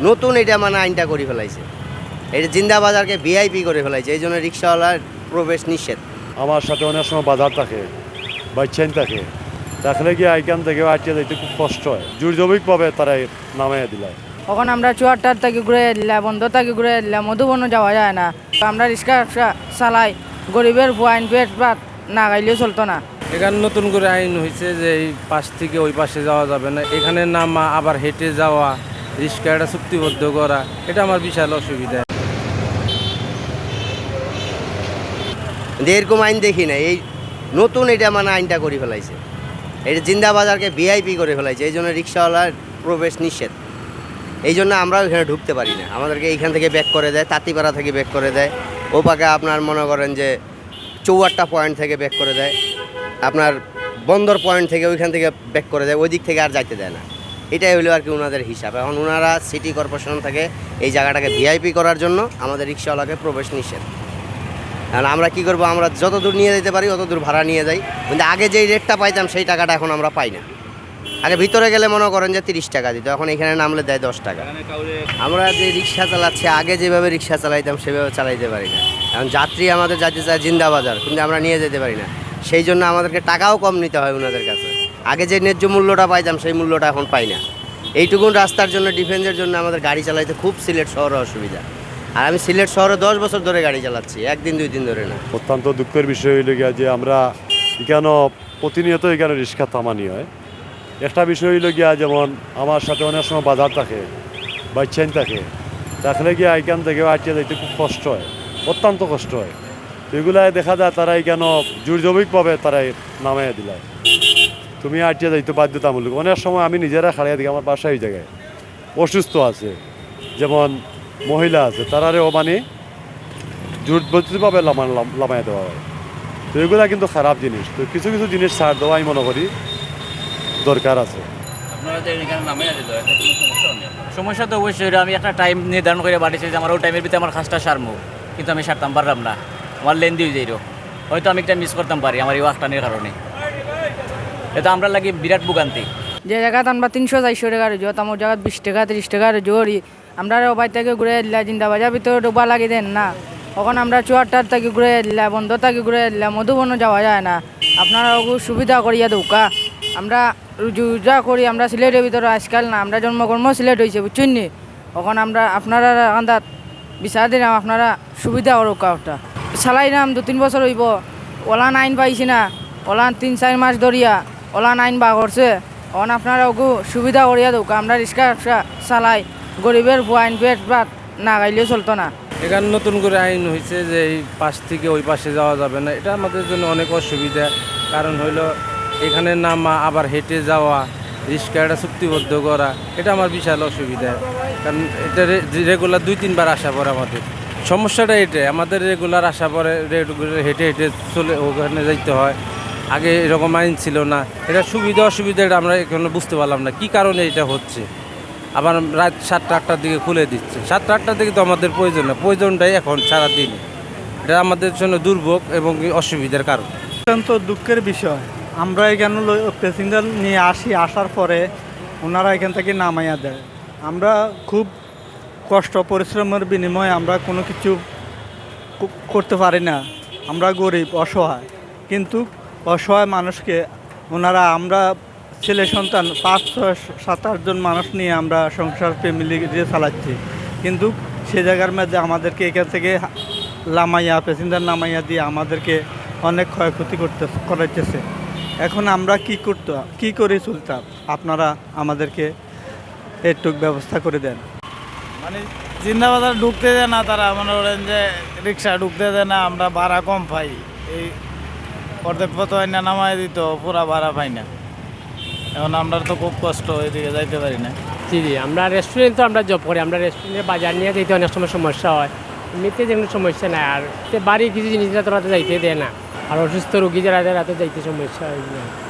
নতুন এটা মানে আইনটা করে ফেলাইছে। এটা জিন্দা বাজারকে ভিআইপি করে ফেলাইছে, এই জন্য রিক্সাওয়ালার প্রবেশ নিষেধ। আমার সাথে অনেক সময় বাজার থাকে বা চেন থাকে, তাহলে গিয়ে আইকান থেকে আটকে যাইতে খুব কষ্ট হয়। দুর্যোগিকভাবে তারা নামাইয়া দিলায়। তখন আমরা চুয়ারটার থেকে ঘুরে দিলাম, বন্ধ থেকে ঘুরে দিলাম, মধুবনও যাওয়া যায় না। আমরা রিক্সা চালাই, গরিবের আইন পেট ভাত না গাইলেও চলতো না। এখানে নতুন করে আইন হয়েছে যে এই পাশ থেকে ওই পাশে যাওয়া যাবে না, এখানে নামা আবার হেঁটে যাওয়া, রিক্সা এটা চুক্তিবদ্ধ করা, এটা আমার বিশাল অসুবিধা। এরকম আইন দেখি না, এই নতুন এটা মানে আইনটা করে ফেলাইছে। এটা জিন্দা বাজারকে ভিআইপি করে ফেলাইছে, এই জন্য রিক্সাওয়ালার প্রবেশ নিষেধ। এই জন্য আমরাও এখানে ঢুকতে পারি না, আমাদেরকে এইখান থেকে ব্যাক করে দেয়, তাঁতিপাড়া থেকে ব্যাক করে দেয়, ও পাকে আপনার মনে করেন যে চৌয়াট্টা পয়েন্ট থেকে ব্যাক করে দেয়, আপনার বন্দর পয়েন্ট থেকে ওইখান থেকে ব্যাক করে দেয়, ওই দিক থেকে আর যাইতে দেয় না। এটাই হলো আর কি ওনাদের হিসাব। এখন ওনারা সিটি কর্পোরেশন থেকে এই জায়গাটাকে ভিআইপি করার জন্য আমাদের রিক্সাওয়ালাকে প্রবেশ নিষেধ। কারণ আমরা কী করবো, আমরা যত দূর নিয়ে যেতে পারি অত দূর ভাড়া নিয়ে যাই, কিন্তু আগে যেই রেটটা পাইতাম সেই টাকাটা এখন আমরা পাই না। আগে ভিতরে গেলে মনে করেন যে 30 টাকা দিত, এখন এখানে নামলে দেয় 10 টাকা। আমরা যে রিক্সা চালাচ্ছি, আগে যেভাবে রিক্সা চালাইতাম সেভাবে চালাইতে পারি না। এখন যাত্রী আমাদের যাইতে চায় জিন্দাবাজার, কিন্তু আমরা নিয়ে যেতে পারি না, সেই জন্য আমাদেরকে টাকাও কম নিতে হয় ওনাদের কাছে। আগে যে ন্যায্য মূল্যটা পাইতাম সেই মূল্যটা এখন পাই না। এইটুকুন রাস্তার জন্য, ডিফেন্সের জন্য আমাদের গাড়ি চালাইতে খুব সিলেট শহরে অসুবিধা। আর আমি সিলেট শহরে 10 বছর ধরে গাড়ি চালাচ্ছি, একদিন 2 দিন ধরে না। অত্যন্ত দুঃখের বিষয় হইল গিয়া যে আমরা এখানে প্রতিনিয়ত এখানে রিক্সা থামানি হয়। একটা বিষয় হইল গিয়া, যেমন আমার সাথে অনেক সময় বাজার থাকে বা চেন থাকে, তাহলে গিয়ে আইকান থেকে আটকে যাইতে খুব কষ্ট হয়, অত্যন্ত কষ্ট হয়। এগুলাই দেখা যায় তারা এখানে দুর্যোগিকভাবে তারা নামাইয়া দিলায়। তুমি আটকে যাইতে বাধ্যতামূলক। অনেক সময় আমি নিজেরা খাড়িয়া দিই, আমার বাসায় এই জায়গায় অসুস্থ আছে, যেমন মহিলা আছে, তারারেও মানে জোরবদ্ধভাবে লামাই দেওয়া হয়। তো এগুলা কিন্তু খারাপ জিনিস। তো কিছু কিছু জিনিস ছাড় দেওয়া আমি মনে করি দরকার আছে। সমস্যা তো অবশ্যই, আমি একটা টাইম নির্ধারণ করে বাড়িছি যে আমার ওই টাইমের ভিতরে আমার কাজটা সারমু, কিন্তু আমি সারতাম পারলাম না, আমার লেন দিয়ে যাইরো, হয়তো আমি একটা মিস করতাম পারি আমার এই ওয়াকটানের কারণে। এটা আমরা লাগি বিরাট ভোগান্তি। যে জায়গাত আমরা 300-400 টাকা রোজো, আমার জায়গাত 20 টাকা 30 টাকা রোজো করি। আমরা ওবাই থেকে ঘুরে দিলাম, জিন্দাবাজার ভিতরে ডোবা লাগি দেন না। তখন আমরা চুয়ারটার থেকে ঘুরে দিলাম, বন্ধ থেকে ঘুরে দিলাম, মধুবনও যাওয়া যায় না। আপনারা সুবিধা করিয়া দৌকা। আমরা রুজা করি, আমরা সিলেটের ভিতরে আজকাল না, আমরা জন্মকর্ম সিলেট হয়েছে, বুঝছেন নি? তখন আমরা আপনারা আন্দাজ বিচার দিলাম, আপনারা সুবিধা করুকা। ওটা চালাইলাম 2-3 বছর হইব, ওলান আইন পাইছি না, ওলান 3-4 মাস ধরিয়া ওলান আইন বা করছে। তখন আপনারা সুবিধা করিয়া দৌকা। আমরা রিক্সা চালাই, গরিবের আইন পেট ভাত না গাইলেও চলতো না। এখানে নতুন করে আইন হয়েছে যে এই পাশ থেকে ওই পাশে যাওয়া যাবে না, এটা আমাদের জন্য অনেক অসুবিধা। কারণ হইলো এখানে নামা আবার হেঁটে যাওয়া, রিক্সা এটা চুক্তিবদ্ধ করা, এটা আমার বিশাল অসুবিধা। কারণ এটা রেগুলার 2-3 বার আসা পরে আমাদের সমস্যাটা এটাই, আমাদের রেগুলার আসা পরে হেঁটে হেঁটে চলে ওখানে যাইতে হয়। আগে এরকম আইন ছিল না, এটা সুবিধা অসুবিধা এটা আমরা এখানে বুঝতে পারলাম না কী কারণে এটা হচ্ছে। আবার রাত 7টা-8টার দিকে খুলে দিচ্ছে, 7টা-8টার দিকে তো আমাদের প্রয়োজন না, প্রয়োজনটাই এখন সারাদিন। এটা আমাদের জন্য দুর্ভোগ এবং অসুবিধার কারণ। অত্যন্ত দুঃখের বিষয়। আমরা এখানে প্যাসেঞ্জার নিয়ে আসার পরে ওনারা এখান থেকে নামাইয়া দেয়। আমরা খুব কষ্ট পরিশ্রমের বিনিময়ে আমরা কোনো কিছু করতে পারি না, আমরা গরিব অসহায়। কিন্তু অসহায় মানুষকে ওনারা, আমরা ছেলে সন্তান 5-6-7-8 জন মানুষ নিয়ে আমরা সংসার ফ্যামিলি দিয়ে চালাচ্ছি, কিন্তু সে জায়গার মধ্যে আমাদেরকে এখান থেকে প্যাসেঞ্জার নামাইয়া দিয়ে আমাদেরকে অনেক ক্ষয়ক্ষতি করাইতেছে। এখন আমরা কি করে চলতাম? আপনারা আমাদেরকে একটু ব্যবস্থা করে দেন। মানে জিন্দাবাজার ঢুকতে দেয় না তারা, মনে করেন যে রিক্সা ঢুকতে দেয় না, আমরা ভাড়া কম পাই। এই অর্ধেক পথ না নামাই দিত, পুরা ভাড়া পাই না। এখন আমরা তো খুব কষ্ট, ওইদিকে যাইতে পারি না। জি, আমরা রেস্টুরেন্ট তো আমরা জব করি, আমরা রেস্টুরেন্টে বাজার নিয়ে যেতে অনেক সময় সমস্যা হয়। এমনিতে যেমন সমস্যা নাই, আর বাড়ির কিছু জিনিসটা তোরা তো যাইতে দেয় না, আর অসুস্থ রোগী যারা যাইতে সমস্যা হয়।